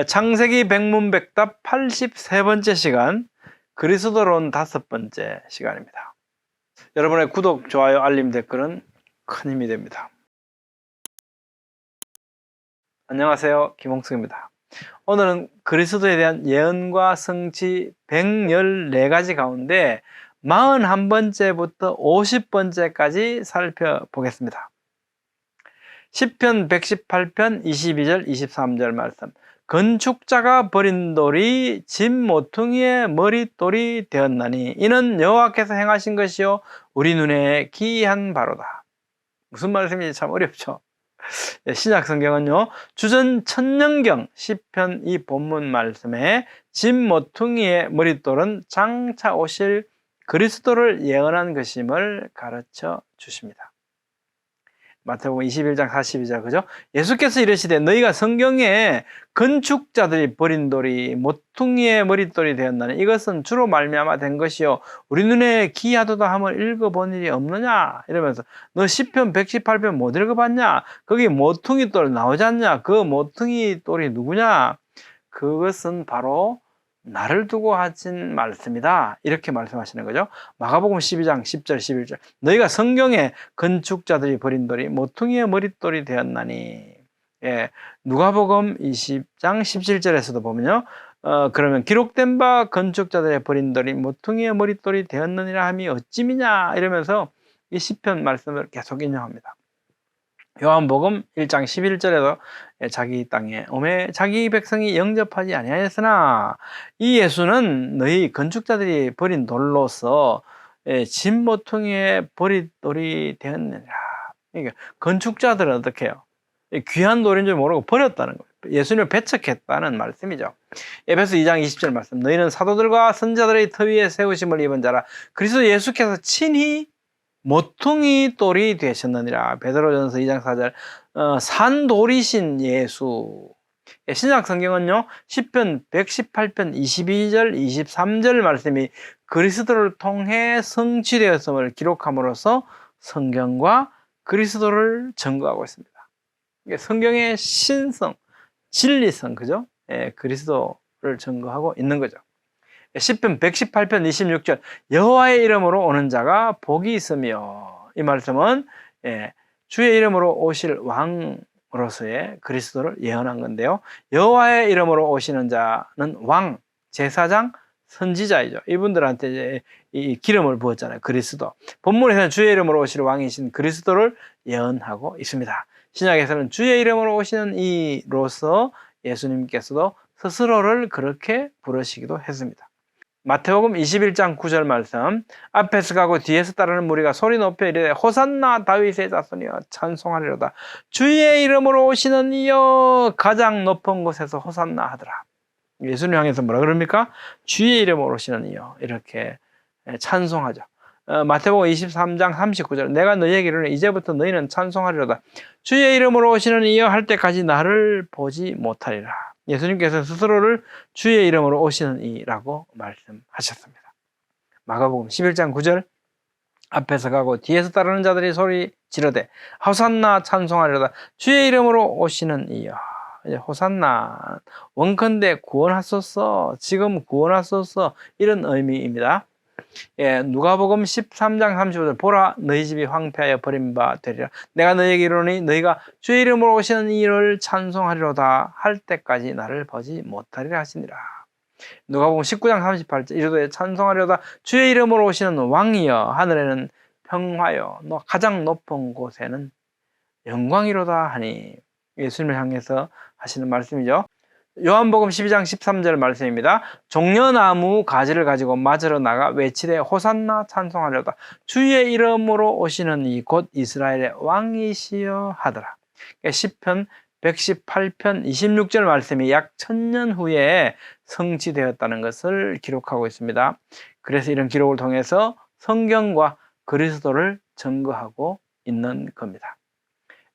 창세기 백문백답 83번째 시간, 그리스도론 5번째 시간입니다. 여러분의 구독, 좋아요, 알림, 댓글은 큰 힘이 됩니다. 안녕하세요, 김홍석입니다. 오늘은 그리스도에 대한 예언과 성취 114가지 가운데 41번째부터 50번째까지 살펴보겠습니다. 시편 118편 22절 23절 말씀. 건축자가 버린 돌이 집 모퉁이의 머릿돌이 되었나니 이는 여호와께서 행하신 것이요 우리 눈에 기이한 바로다. 무슨 말씀인지 참 어렵죠. 신약 성경은요, 주전 천년경 시편 이 본문 말씀에 집 모퉁이의 머릿돌은 장차 오실 그리스도를 예언한 것임을 가르쳐 주십니다. 마태복음 21장 42절, 그죠? 예수께서 이르시되 너희가 성경에 건축자들이 버린 돌이 모퉁이의 머릿돌이 되었나니 이것은 주로 말미암아 된 것이요 우리 눈에 기이하도다 함을 읽어본 일이 없느냐 이러면서 너 시편 118편 못 읽어봤냐? 거기 모퉁이 돌 나오지 않냐? 그 모퉁이 돌이 누구냐? 그것은 바로 나를 두고 하신 말씀이다, 이렇게 말씀하시는 거죠. 마가복음 12장 10절 11절 너희가 성경에 건축자들이 버린 돌이 모퉁이의 머릿돌이 되었나니. 누가복음 20장 17절에서도 보면요, 그러면 기록된 바 건축자들의 버린 돌이 모퉁이의 머릿돌이 되었느니라 함이 어찌미냐 이러면서 이 시편 말씀을 계속 인용합니다. 요한복음 1장 11절에도 자기 땅에 오매 자기 백성이 영접하지 아니하였으나 이 예수는 너희 건축자들이 버린 돌로서 집 모퉁이의 버린 돌이 되었느니라. 그러니까 건축자들은 어떻게 해요? 귀한 돌인 줄 모르고 버렸다는 거예요. 예수님을 배척했다는 말씀이죠. 에베소 2장 20절 말씀. 너희는 사도들과 선지자들의 터 위에 세우심을 입은 자라. 그리스도 예수께서 친히 모퉁이 돌이 되셨느니라. 베드로전서 2장 4절 산돌이신 예수. 신약 성경은요, 시편 118편 22절 23절 말씀이 그리스도를 통해 성취되었음을 기록함으로써 성경과 그리스도를 증거하고 있습니다. 성경의 신성, 진리성, 그죠? 그리스도를 증거하고 있는 거죠. 시편 118편 26절 여호와의 이름으로 오는 자가 복이 있으며, 이 말씀은 주의 이름으로 오실 왕으로서의 그리스도를 예언한 건데요, 여호와의 이름으로 오시는 자는 왕, 제사장, 선지자이죠. 이분들한테 이제 이 기름을 부었잖아요. 그리스도. 본문에서는 주의 이름으로 오실 왕이신 그리스도를 예언하고 있습니다. 신약에서는 주의 이름으로 오시는 이로서 예수님께서도 스스로를 그렇게 부르시기도 했습니다. 마태복음 21장 9절 말씀. 앞에서 가고 뒤에서 따르는 무리가 소리 높여 이르되 호산나 다윗의 자손이여 찬송하리로다. 주의 이름으로 오시는 이여 가장 높은 곳에서 호산나 하더라. 예수님 향해서 뭐라 그럽니까? 주의 이름으로 오시는 이여, 이렇게 찬송하죠. 마태복음 23장 39절 내가 너희에게 이르노니 이제부터 너희는 찬송하리로다. 주의 이름으로 오시는 이여 할 때까지 나를 보지 못하리라. 예수님께서 스스로를 주의 이름으로 오시는 이라고 말씀하셨습니다. 마가복음 11장 9절 앞에서 가고 뒤에서 따르는 자들이 소리 지르되 호산나 찬송하리로다. 주의 이름으로 오시는 이여. 호산나, 원컨대 구원하소서, 지금 구원하소서, 이런 의미입니다. 누가복음 13장 35절 보라 너희 집이 황폐하여 버린 바 되리라. 내가 너희에게 이르노니 너희가 주의 이름으로 오시는 이를 찬송하리로다 할 때까지 나를 보지 못하리라 하시니라. 누가복음 19장 38절 이르되 찬송하리로다. 주의 이름으로 오시는 왕이여 하늘에는 평화여 가장 높은 곳에는 영광이로다 하니. 예수님을 향해서 하시는 말씀이죠. 요한복음 12장 13절 말씀입니다. 종려나무 가지를 가지고 맞으러 나가 외치되 호산나 찬송하려다. 주의 이름으로 오시는 이 곧 이스라엘의 왕이시여 하더라. 시편 118편 26절 말씀이 약 1000년 후에 성취되었다는 것을 기록하고 있습니다. 그래서 이런 기록을 통해서 성경과 그리스도를 증거하고 있는 겁니다.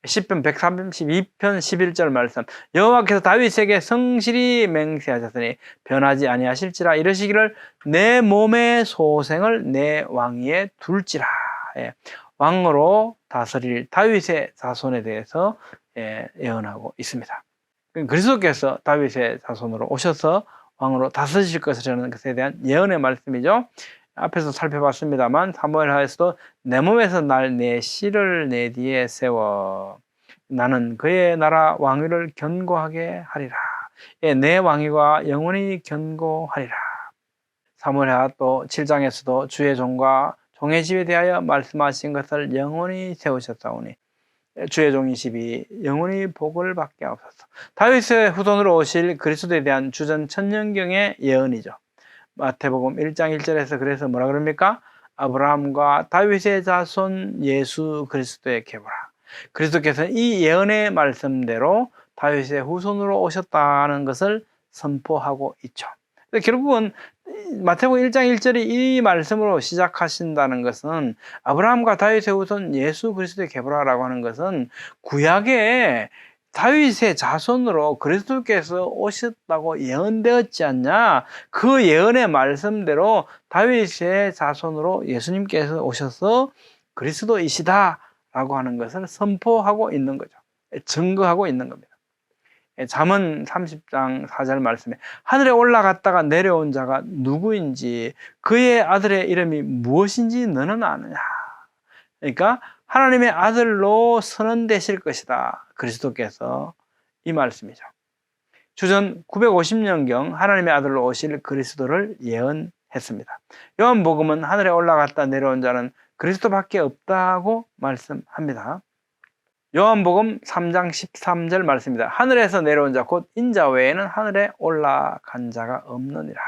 시편 132편 11절 말씀. 여호와께서 다윗에게 성실히 맹세하셨으니 변하지 아니하실지라. 이러시기를 내 몸의 소생을 내 왕위에 둘지라. 왕으로 다스릴 다윗의 자손에 대해서 예언하고 있습니다. 그리스도께서 다윗의 자손으로 오셔서 왕으로 다스리실 것이라는 것에 대한 예언의 말씀이죠. 앞에서 살펴봤습니다만 사무엘하에서도 내 몸에서 날 내 씨를 내 뒤에 세워 나는 그의 나라 왕위를 견고하게 하리라. 예, 내 왕위가 영원히 견고하리라. 사무엘하 또 7장에서도 주의 종과 종의 집에 대하여 말씀하신 것을 영원히 세우셨사오니 주의 종 22 영원히 복을 받게 하옵소서. 다윗의 후손으로 오실 그리스도에 대한 주전 천년경의 예언이죠. 마태복음 1장 1절에서 그래서 뭐라 그럽니까? 아브라함과 다윗의 자손 예수 그리스도의 계보라. 그리스도께서 이 예언의 말씀대로 다윗의 후손으로 오셨다는 것을 선포하고 있죠. 결국은 마태복음 1장 1절이 이 말씀으로 시작하신다는 것은 아브라함과 다윗의 후손 예수 그리스도의 계보라라고 하는 것은 구약에 다윗의 자손으로 그리스도께서 오셨다고 예언되었지 않냐? 그 예언의 말씀대로 다윗의 자손으로 예수님께서 오셔서 그리스도이시다라고 하는 것을 선포하고 있는 거죠. 증거하고 있는 겁니다. 잠언 30장 4절 말씀에 하늘에 올라갔다가 내려온 자가 누구인지 그의 아들의 이름이 무엇인지 너는 아느냐. 그러니까 하나님의 아들로 선언되실 것이다. 그리스도께서 이 말씀이죠. 주전 950년경 하나님의 아들로 오실 그리스도를 예언했습니다. 요한복음은 하늘에 올라갔다 내려온 자는 그리스도밖에 없다고 말씀합니다. 요한복음 3장 13절 말씀입니다. 하늘에서 내려온 자 곧 인자 외에는 하늘에 올라간 자가 없느니라.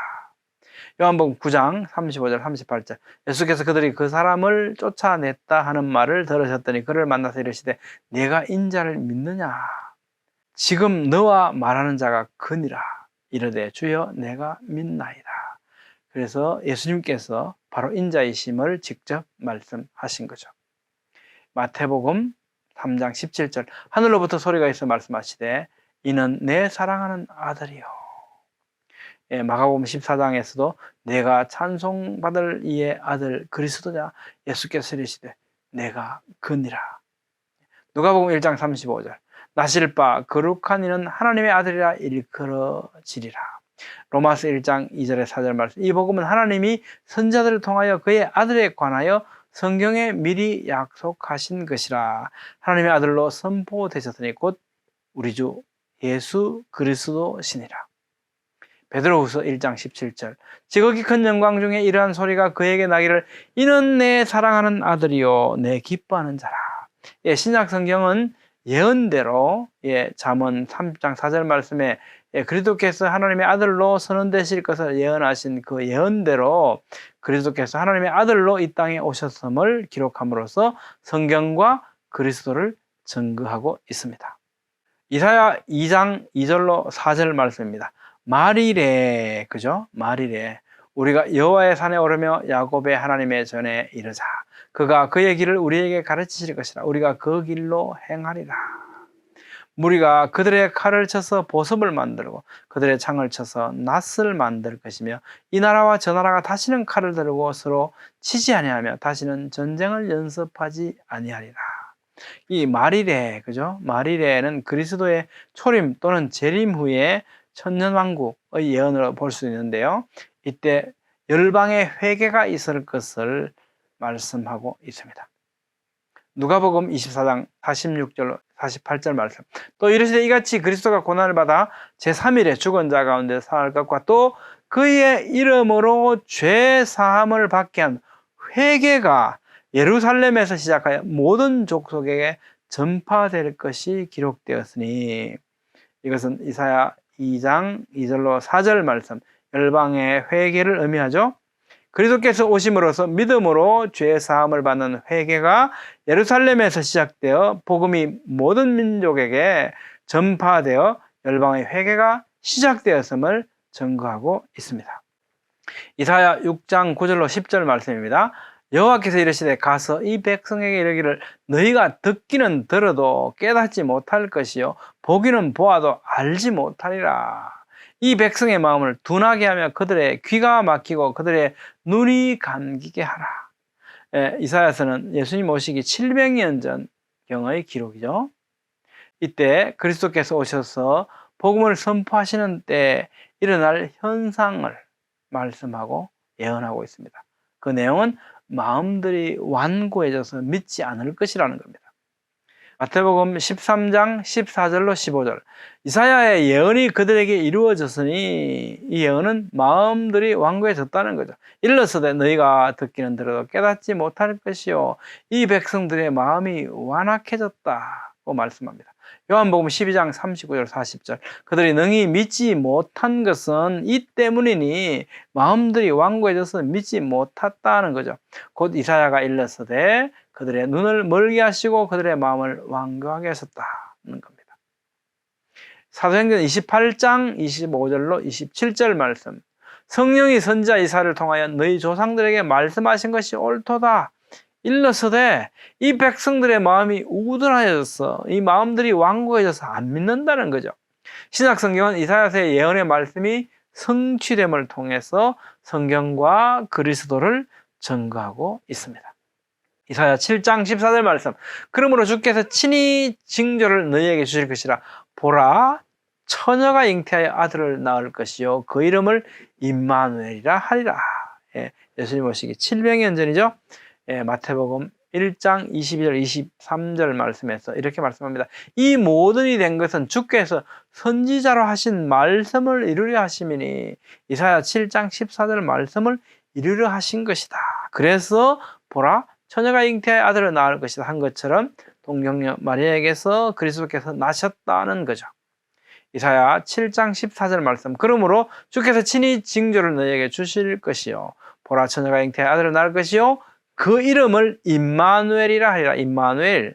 요한복음 9장 35절 38절 예수께서 그들이 그 사람을 쫓아냈다 하는 말을 들으셨더니 그를 만나서 이르시되 네가 인자를 믿느냐? 지금 너와 말하는 자가 그니라. 이르되 주여 내가 믿나이다. 그래서 예수님께서 바로 인자이심을 직접 말씀하신 거죠. 마태복음 3장 17절 하늘로부터 소리가 있어 말씀하시되 이는 내 사랑하는 아들이요. 예, 마가복음 14장에서도 내가 찬송받을 이의 아들 그리스도자 예수께서 이르시되 내가 그니라. 누가복음 1장 35절 나실 바 거룩한 이는 하나님의 아들이라 일컬어지리라. 로마서 1장 2절의 4절 말씀 이 복음은 하나님이 선자들을 통하여 그의 아들에 관하여 성경에 미리 약속하신 것이라. 하나님의 아들로 선포되셨으니 곧 우리 주 예수 그리스도시니라. 베드로후서 1장 17절 지극히 큰 영광 중에 이러한 소리가 그에게 나기를 이는 내 사랑하는 아들이요 내 기뻐하는 자라. 예, 신약 성경은 예언대로 잠언 3장 4절 말씀에 그리스도께서 하나님의 아들로 선언되실 것을 예언하신 그 예언대로 그리스도께서 하나님의 아들로 이 땅에 오셨음을 기록함으로써 성경과 그리스도를 증거하고 있습니다. 이사야 2장 2절로 4절 말씀입니다. 말이래, 그죠? 말이래. 우리가 여호와의 산에 오르며 야곱의 하나님의 전에 이르자. 그가 그의 길을 우리에게 가르치실 것이라. 우리가 그 길로 행하리라. 무리가 그들의 칼을 쳐서 보습을 만들고 그들의 창을 쳐서 낫을 만들 것이며 이 나라와 저 나라가 다시는 칼을 들고 서로 치지 아니하며 다시는 전쟁을 연습하지 아니하리라. 이 말이래, 그죠? 말이래는 그리스도의 초림 또는 재림 후에 천년왕국의 예언으로 볼 수 있는데요. 이때 열방의 회개가 있을 것을 말씀하고 있습니다. 누가복음 24장 46절 48절 말씀 또 이르시되 이같이 그리스도가 고난을 받아 제3일에 죽은 자 가운데 사할 것과 또 그의 이름으로 죄 사함을 받게 한 회개가 예루살렘에서 시작하여 모든 족속에게 전파될 것이 기록되었으니 이것은 이사야 2장 2절로 4절 말씀 열방의 회개를 의미하죠. 그리스도께서 오심으로써 믿음으로 죄 사함을 받는 회개가 예루살렘에서 시작되어 복음이 모든 민족에게 전파되어 열방의 회개가 시작되었음을 증거하고 있습니다. 이사야 6장 9절로 10절 말씀입니다. 여호와께서 이르시되 가서 이 백성에게 이르기를 너희가 듣기는 들어도 깨닫지 못할 것이요 보기는 보아도 알지 못하리라. 이 백성의 마음을 둔하게 하며 그들의 귀가 막히고 그들의 눈이 감기게 하라. 이사야서는 예수님 오시기 700년 전 경의 기록이죠. 이때 그리스도께서 오셔서 복음을 선포하시는 때에 일어날 현상을 말씀하고 예언하고 있습니다. 그 내용은 마음들이 완고해져서 믿지 않을 것이라는 겁니다. 마태복음 13장 14절로 15절, 이사야의 예언이 그들에게 이루어졌으니 이 예언은 마음들이 완고해졌다는 거죠. 일러서되 너희가 듣기는 들어도 깨닫지 못할 것이요 이 백성들의 마음이 완악해졌다고 말씀합니다. 요한복음 12장 39절 40절, 그들이 능히 믿지 못한 것은 이 때문이니 마음들이 완고해져서 믿지 못했다는 거죠. 곧 이사야가 일러서되 그들의 눈을 멀게 하시고 그들의 마음을 완고하게 하셨다는 겁니다. 사도행전 28장 25절로 27절 말씀, 성령이 선지자 이사야를 통하여 너희 조상들에게 말씀하신 것이 옳도다. 일러서되 이 백성들의 마음이 우둔하여져서 이 마음들이 완고해져서 안 믿는다는 거죠. 신약성경은 이사야서의 예언의 말씀이 성취됨을 통해서 성경과 그리스도를 증거하고 있습니다. 이사야 7장 14절 말씀, 그러므로 주께서 친히 징조를 너희에게 주실 것이라. 보라, 처녀가 잉태하여 아들을 낳을 것이요 그 이름을 임마누엘이라 하리라. 예수님 오시기 700년 전이죠. 마태복음 1장 22절 23절 말씀에서 이렇게 말씀합니다. 이 모든 일이 된 것은 주께서 선지자로 하신 말씀을 이루려 하심이니, 이사야 7장 14절 말씀을 이루려 하신 것이다. 그래서 보라, 처녀가 잉태하여 아들을 낳을 것이다 한 것처럼 동정녀 마리아에게서 그리스도께서 나셨다는 거죠. 이사야 7장 14절 말씀, 그러므로 주께서 친히 징조를 너희에게 주실 것이요 보라, 처녀가 잉태하여 아들을 낳을 것이요 그 이름을 임마누엘이라 하리라. 임마누엘,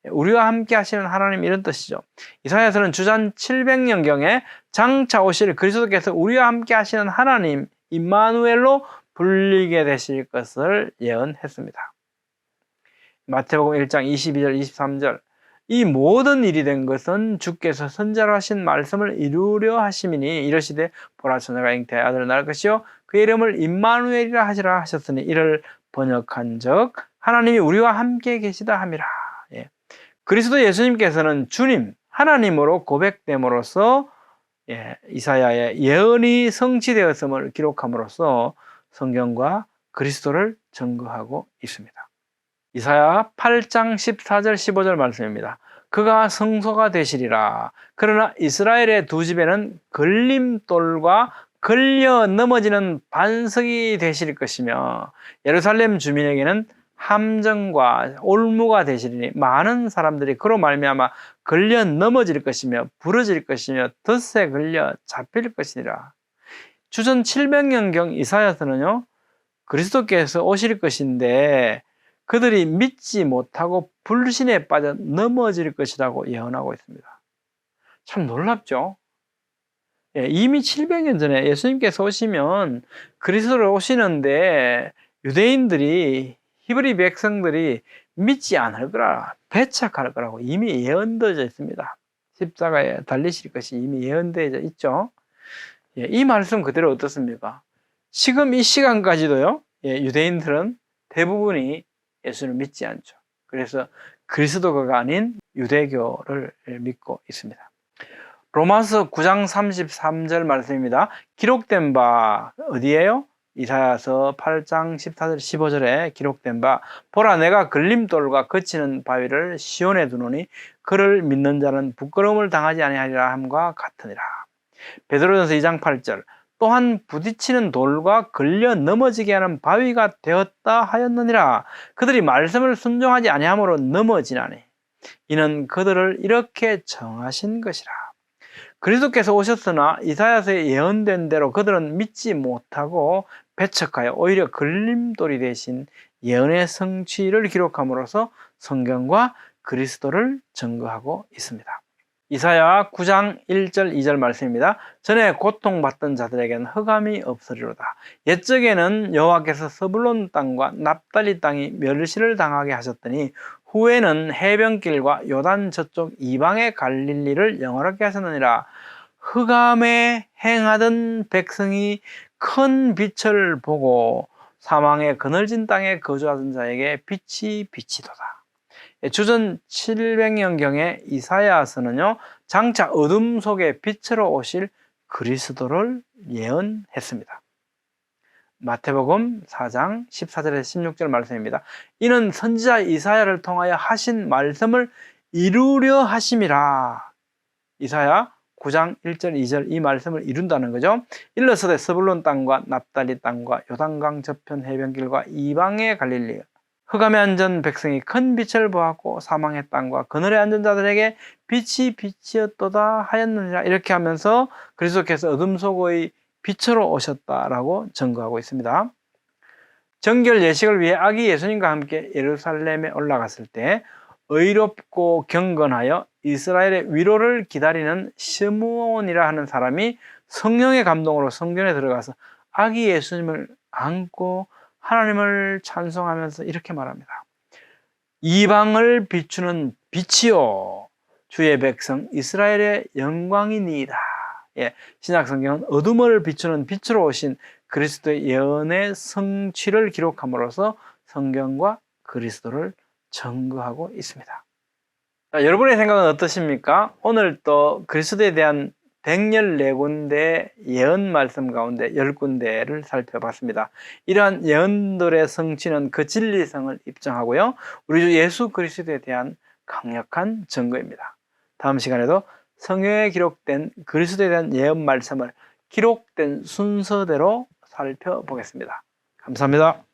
우리와 함께 하시는 하나님, 이런 뜻이죠. 이사야서는 주전 700년경에 장차 오실 그리스도께서 우리와 함께 하시는 하나님 임마누엘로 불리게 되실 것을 예언했습니다. 마태복음 1장 22절 23절, 이 모든 일이 된 것은 주께서 선지자로 하신 말씀을 이루려 하심이니, 이러시되 보라, 처녀가 잉태하여 아들을 낳을 것이요 그 이름을 임마누엘이라 하시라 하셨으니, 이를 번역한 적 하나님이 우리와 함께 계시다 함이라. 그리스도 예수님께서는 주님, 하나님으로 고백됨으로써 이사야의 예언이 성취되었음을 기록함으로써 성경과 그리스도를 증거하고 있습니다. 이사야 8장 14절 15절 말씀입니다. 그가 성소가 되시리라. 그러나 이스라엘의 두 집에는 걸림돌과 걸려 넘어지는 반석이 되실 것이며 예루살렘 주민에게는 함정과 올무가 되시리니 많은 사람들이 그로 말미암아 걸려 넘어질 것이며 부러질 것이며 덫에 걸려 잡힐 것이니라. 주전 700년경 이사야서는요, 그리스도께서 오실 것인데 그들이 믿지 못하고 불신에 빠져 넘어질 것이라고 예언하고 있습니다. 참 놀랍죠? 이미 700년 전에 예수님께서 오시면 그리스도를 오시는데 유대인들이, 히브리 백성들이 믿지 않을 거라, 배척할 거라고 이미 예언되어져 있습니다. 십자가에 달리실 것이 이미 예언되어져 있죠. 이 말씀 그대로 어떻습니까? 지금 이 시간까지도요, 유대인들은 대부분이 예수를 믿지 않죠. 그래서 그리스도가 아닌 유대교를 믿고 있습니다. 로마서 9장 33절 말씀입니다. 기록된 바 어디에요? 이사야서 8장 14절 15절에 기록된 바, 보라, 내가 걸림돌과 거치는 바위를 시온에 두노니 그를 믿는 자는 부끄러움을 당하지 아니하리라 함과 같으니라. 베드로전서 2장 8절, 또한 부딪히는 돌과 걸려 넘어지게 하는 바위가 되었다 하였느니라. 그들이 말씀을 순종하지 아니함으로 넘어지나니 이는 그들을 이렇게 정하신 것이라. 그리스도께서 오셨으나 이사야서에 예언된 대로 그들은 믿지 못하고 배척하여 오히려 걸림돌이 되신 예언의 성취를 기록함으로써 성경과 그리스도를 증거하고 있습니다. 이사야 9장 1절 2절 말씀입니다. 전에 고통받던 자들에게는 흑암이 없으리로다. 옛적에는 여호와께서 서불론 땅과 납달리 땅이 멸시를 당하게 하셨더니 후에는 해변길과 요단 저쪽 이방의 갈릴리를 영원하게 하셨느니라. 흑암에 행하던 백성이 큰 빛을 보고 사망의 그늘진 땅에 거주하던 자에게 빛이 비치도다. 주전 700년경에 이사야서는요, 장차 어둠 속에 빛으로 오실 그리스도를 예언했습니다. 마태복음 4장 14절에서 16절 말씀입니다. 이는 선지자 이사야를 통하여 하신 말씀을 이루려 하심이라. 이사야 9장 1절 2절 이 말씀을 이룬다는 거죠. 일러서되 스불론 땅과 납달리 땅과 요단강 저편 해변길과 이방의 갈릴리 흑암에 앉은 백성이 큰 빛을 보았고 사망의 땅과 그늘에 앉은 자들에게 빛이 빛이었도다 하였느니라. 이렇게 하면서 그리스도께서 어둠 속의 빛으로 오셨다라고 증거하고 있습니다. 정결 예식을 위해 아기 예수님과 함께 예루살렘에 올라갔을 때 의롭고 경건하여 이스라엘의 위로를 기다리는 시므온이라 하는 사람이 성령의 감동으로 성전에 들어가서 아기 예수님을 안고 하나님을 찬송하면서 이렇게 말합니다. 이방을 비추는 빛이요 주의 백성 이스라엘의 영광이니이다. 신약 성경은 어둠을 비추는 빛으로 오신 그리스도의 예언의 성취를 기록함으로써 성경과 그리스도를 증거하고 있습니다. 자, 여러분의 생각은 어떠십니까? 오늘 또 그리스도에 대한 114군데 예언 말씀 가운데 10군데를 살펴봤습니다. 이러한 예언들의 성취는 그 진리성을 입증하고요, 우리 주 예수 그리스도에 대한 강력한 증거입니다. 다음 시간에도 성경에 기록된 그리스도에 대한 예언 말씀을 기록된 순서대로 살펴보겠습니다. 감사합니다.